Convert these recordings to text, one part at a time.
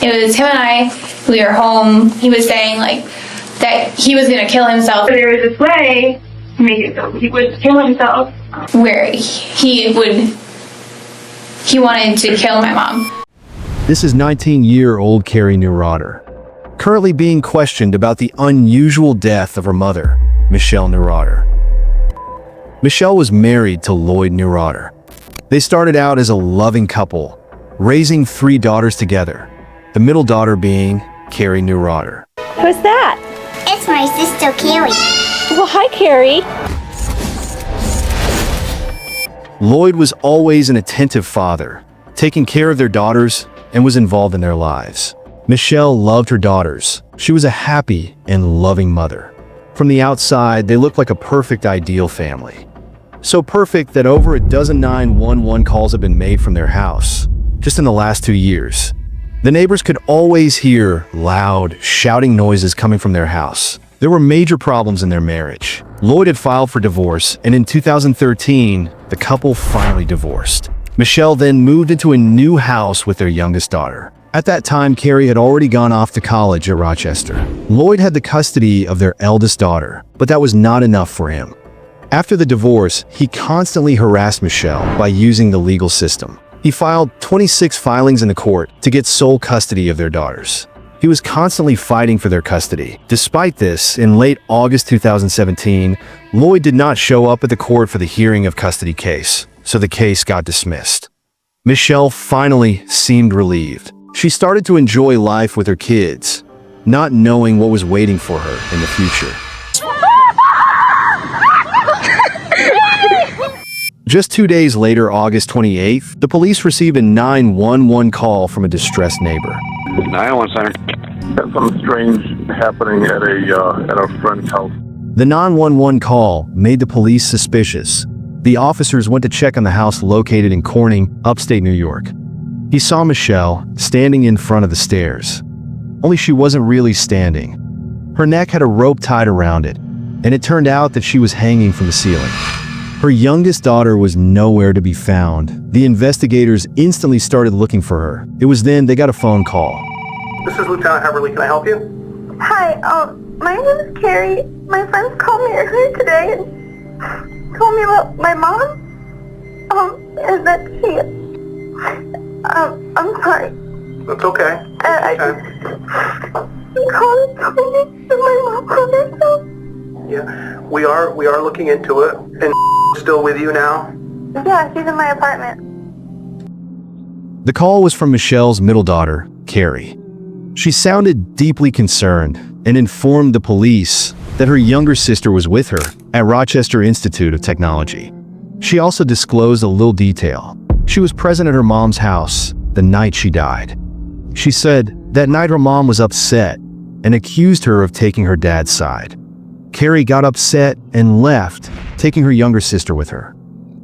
It was him and I. We were home. He was saying like that he was gonna kill himself. There was this way to make it so he would kill himself, where he wanted to kill my mom. This is 19-year-old Karrie Neurauter, currently being questioned about the unusual death of her mother, Michelle Neurauter. Michelle was married to Lloyed Neurauter. They started out as a loving couple, raising 3 daughters together, the middle daughter being Karrie Neurauter. Who's that? It's my sister, Karrie. Well, hi, Karrie. Lloyd was always an attentive father, taking care of their daughters and was involved in their lives. Michelle loved her daughters. She was a happy and loving mother. From the outside, they looked like a perfect ideal family. So perfect that over a dozen 911 calls have been made from their house, just in the last 2 years. The neighbors could always hear loud, shouting noises coming from their house. There were major problems in their marriage. Lloyd had filed for divorce, and in 2013, the couple finally divorced. Michelle then moved into a new house with their youngest daughter. At that time, Karrie had already gone off to college at Rochester. Lloyd had the custody of their eldest daughter, but that was not enough for him. After the divorce, he constantly harassed Michelle by using the legal system. He filed 26 filings in the court to get sole custody of their daughters. He was constantly fighting for their custody. Despite this, in late August 2017, Lloyd did not show up at the court for the hearing of custody case, so the case got dismissed. Michelle finally seemed relieved. She started to enjoy life with her kids, not knowing what was waiting for her in the future. Just 2 days later, August 28th, the police received a 911 call from a distressed neighbor. 911 center. Got something strange happening at a friend's house. The 911 call made the police suspicious. The officers went to check on the house located in Corning, upstate New York. He saw Michelle standing in front of the stairs. Only she wasn't really standing. Her neck had a rope tied around it, and it turned out that she was hanging from the ceiling. Her youngest daughter was nowhere to be found. The investigators instantly started looking for her. It was then they got a phone call. This is Lieutenant Heverly. Can I help you? Hi, my name is Karrie. My friends called me earlier today and told me about my mom. And that she, I'm sorry. That's okay. I called and told me that my mom killed herself. Yeah, we are looking into it. And still with you now? Yeah, she's in my apartment. The call was from Michelle's middle daughter, Karrie. She sounded deeply concerned and informed the police that her younger sister was with her at Rochester Institute of Technology. She also disclosed a little detail. She was present at her mom's house the night she died. She said that night her mom was upset and accused her of taking her dad's side. Karrie got upset and left, taking her younger sister with her.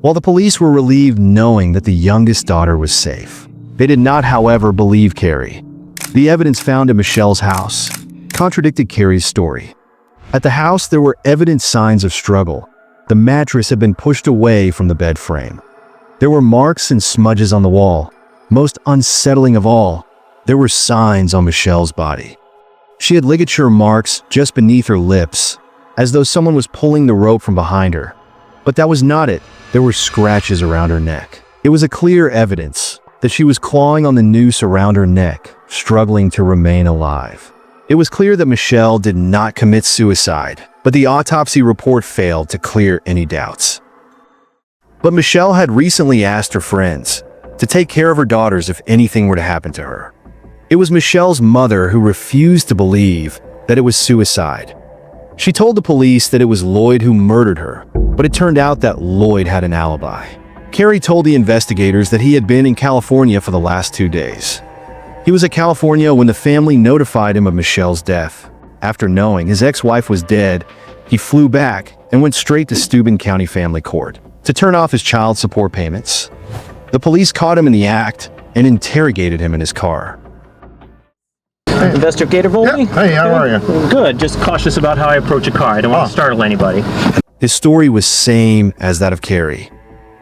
While the police were relieved knowing that the youngest daughter was safe, they did not, however, believe Karrie. The evidence found at Michelle's house contradicted Karrie's story. At the house, there were evident signs of struggle. The mattress had been pushed away from the bed frame. There were marks and smudges on the wall. Most unsettling of all, there were signs on Michelle's body. She had ligature marks just beneath her lips, as though someone was pulling the rope from behind her. But that was not it. There were scratches around her neck. It was a clear evidence that she was clawing on the noose around her neck, struggling to remain alive. It was clear that Michelle did not commit suicide, but the autopsy report failed to clear any doubts. But Michelle had recently asked her friends to take care of her daughters if anything were to happen to her. It was Michelle's mother who refused to believe that it was suicide. She told the police that it was Lloyd who murdered her, but it turned out that Lloyd had an alibi. Karrie told the investigators that he had been in California for the last 2 days. He was in California when the family notified him of Michelle's death. After knowing his ex-wife was dead, he flew back and went straight to Steuben County Family Court to turn off his child support payments. The police caught him in the act and interrogated him in his car. Investigator Volney? Yep. Hey, how are you? Good, just cautious about how I approach a car. I don't want to startle anybody. His story was same as that of Karrie.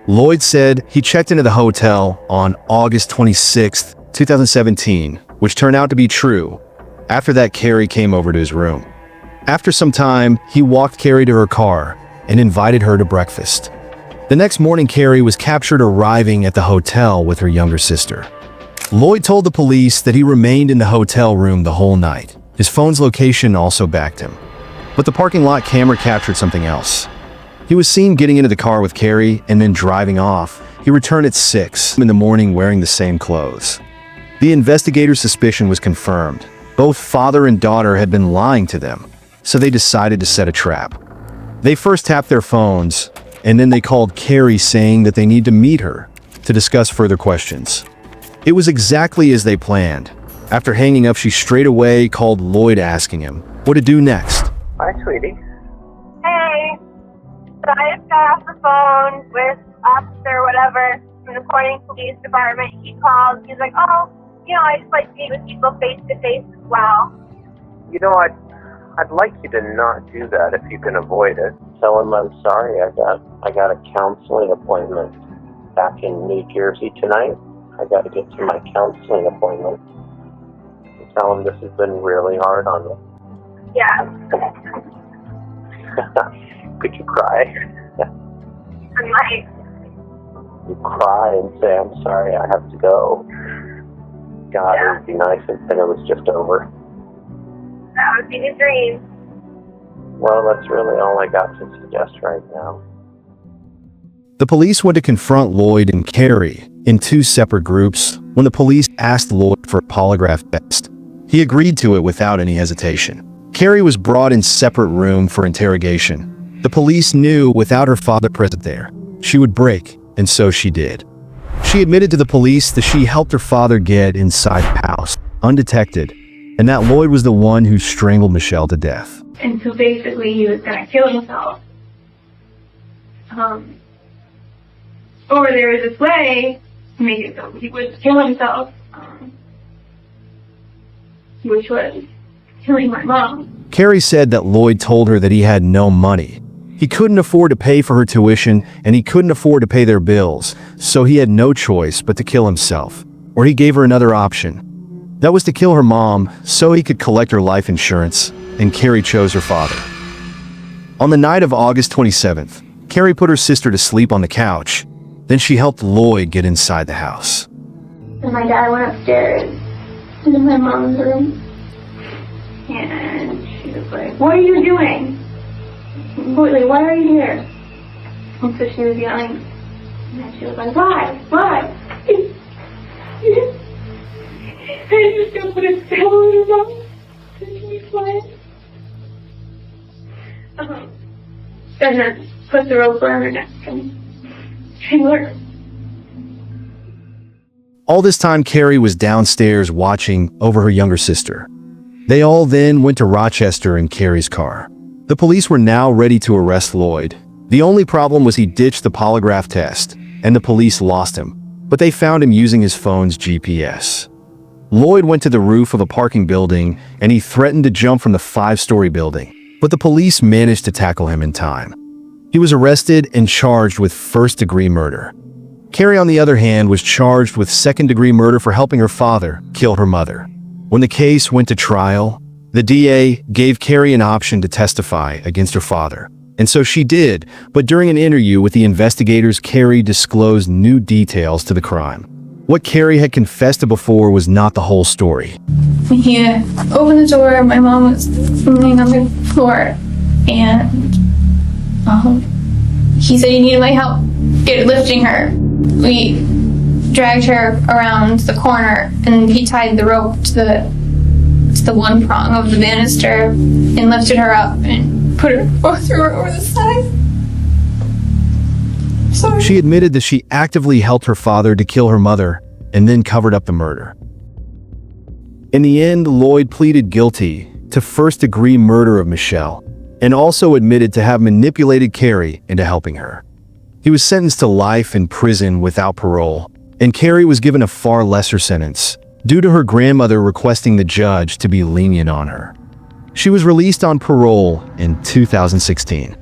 Lloyd said he checked into the hotel on August 26, 2017, which turned out to be true. After that, Karrie came over to his room. After some time, he walked Karrie to her car and invited her to breakfast. The next morning, Karrie was captured arriving at the hotel with her younger sister. Lloyd told the police that he remained in the hotel room the whole night. His phone's location also backed him. But the parking lot camera captured something else. He was seen getting into the car with Karrie and then driving off. He returned at 6 in the morning wearing the same clothes. The investigators' suspicion was confirmed. Both father and daughter had been lying to them, so they decided to set a trap. They first tapped their phones, and then they called Karrie saying that they need to meet her to discuss further questions. It was exactly as they planned. After hanging up, she straight away called Lloyd asking him what to do next. Hi, sweetie. Hey, so I just got off the phone with officer whatever from the Corning Police Department. He called. He's like, oh, I just like to meet with people face to face as well. I'd like you to not do that if you can avoid it. Tell him I'm sorry. I got a counseling appointment back in New Jersey tonight. I got to get to my counseling appointment. Tell him this has been really hard on me. Yeah. Could you cry? I might. You cry and say, I'm sorry, I have to go. God, it would be nice if it was just over. That would be the dream. Well, that's really all I got to suggest right now. The police went to confront Lloyd and Karrie in 2 separate groups. When the police asked Lloyd for a polygraph test, he agreed to it without any hesitation. Karrie was brought in separate room for interrogation. The police knew without her father present there, she would break, and so she did. She admitted to the police that she helped her father get inside the house, undetected, and that Lloyd was the one who strangled Michelle to death. And so basically he was going to kill himself. Or there was this way to make it so he would kill himself, which was killing my mom. Karrie said that Lloyd told her that he had no money. He couldn't afford to pay for her tuition, and he couldn't afford to pay their bills, so he had no choice but to kill himself. Or he gave her another option. That was to kill her mom so he could collect her life insurance, and Karrie chose her father. On the night of August 27th, Karrie put her sister to sleep on the couch. Then she helped Lloyd get inside the house. And my dad went upstairs into my mom's room, and she was like, "What are you doing? Like, why are you here?" And so she was yelling, and then she was like, "Why? Why?" I just don't put a spell on her mom. Can you be quiet? And then put the rope around her neck and strangle her. All this time, Karrie was downstairs watching over her younger sister. They all then went to Rochester in Karrie's car. The police were now ready to arrest Lloyd. The only problem was he ditched the polygraph test, and the police lost him, but they found him using his phone's GPS. Lloyd went to the roof of a parking building, and he threatened to jump from the 5-story building, but the police managed to tackle him in time. He was arrested and charged with first-degree murder. Karrie, on the other hand, was charged with second-degree murder for helping her father kill her mother. When the case went to trial, the DA gave Karrie an option to testify against her father, and so she did, but during an interview with the investigators, Karrie disclosed new details to the crime. What Karrie had confessed to before was not the whole story. He opened the door, my mom was laying on the floor, and he said he needed my help lifting her. We dragged her around the corner, and he tied the rope to the one prong of the banister and lifted her up and put her threw her over the side. Sorry. She admitted that she actively helped her father to kill her mother and then covered up the murder. In the end, Lloyd pleaded guilty to first-degree murder of Michelle and also admitted to have manipulated Karrie into helping her. He was sentenced to life in prison without parole, and Karrie was given a far lesser sentence due to her grandmother requesting the judge to be lenient on her. She was released on parole in 2016.